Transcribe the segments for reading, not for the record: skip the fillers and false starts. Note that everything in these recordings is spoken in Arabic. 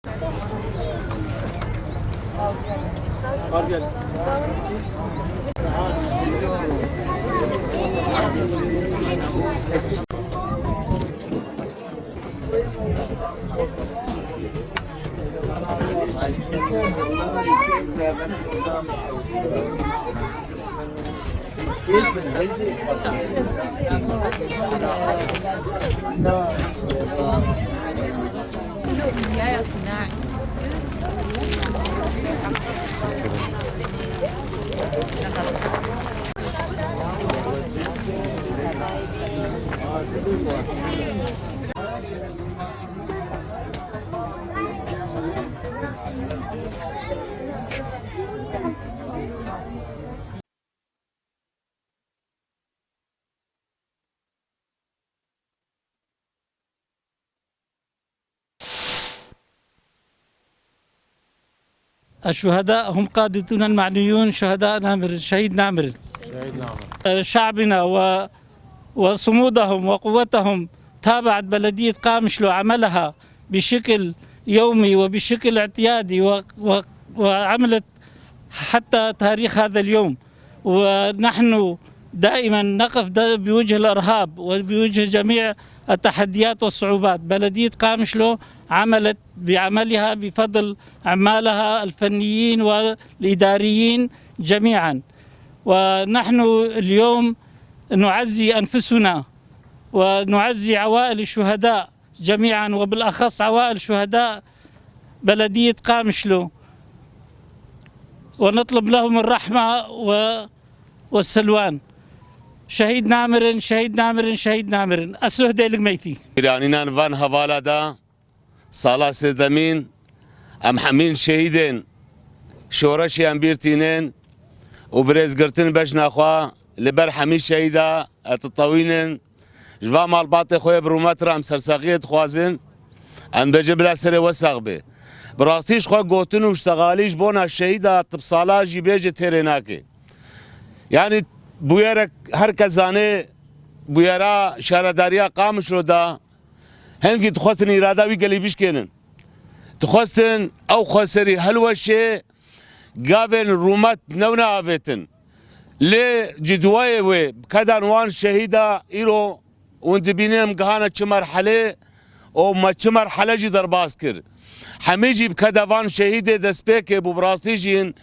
يا صناعي الشهداء هم قادتنا المعنيون شهداء نامر شهيد نامر شعبنا وصمودهم وقوتهم تابعت بلدية قامشلو عملها بشكل يومي وبشكل اعتيادي وعملت حتى تاريخ هذا اليوم، ونحن دائما نقف بوجه الإرهاب وبوجه جميع التحديات والصعوبات. بلدية قامشلو عملت بعملها بفضل عمالها الفنيين والإداريين جميعا، ونحن اليوم نعزي أنفسنا ونعزي عوائل الشهداء جميعا، وبالأخص عوائل شهداء بلدية قامشلو، ونطلب لهم الرحمة والسلوان. شهيد نامر شهيد نامر شهيد نامر السهدة الميتي إيرانيان فان هوالا دا صالة سيزدمين أم حمين شهيدين شورشي أمبيرتينين وبريز قرتين باش ناخوا لبر حمي شهيدا التطوينين جوا مال باطي خويا بروماتر أم سرساقية خوازين أن بجيب لا سري وساقبي براستيش خوا قوتن واشتغاليش بونا الشهيدا تبصالا جيبيجي تيريناكي يعني بويرك هركز زاني بويرا شهرداريا قامشلو دا هنگی تخواستن اراده وی گلی بیش کنن تخواستن او خسری هلوشه گاون رومت نونا آویتن لی جدوای و کدان وان شهیدا ایرو وند بینیم گهانا چه مرحله او ما چه مرحله جی درباز کر همه جی بکدا وان شهید دست پیک بو براستی جین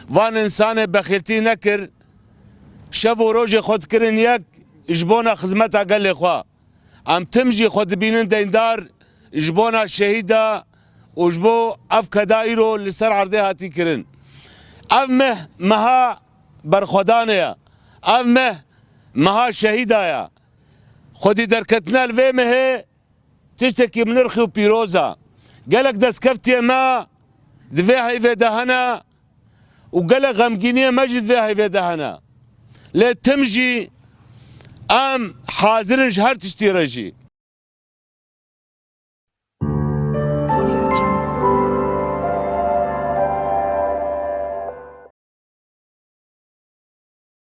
وان انسان بخیلتی نکر شب و روز خود کرن یک اجبونا خدمت اقل خواه ام تمجي خود بینن دیندار جبونا شهيدا وجبو اف كدائرو لسر عرضه هاتي كرن اف مها برخدانيا اف مها شهيدا خودي دركتنا الفي مه تشتكي من رخي وبيروزا قالك دسكفتي ما دفيها في دهنا وقالك غمقينيه مجد فيها في دهنا لا تمجي ام حاضرن شهر تشتيرجي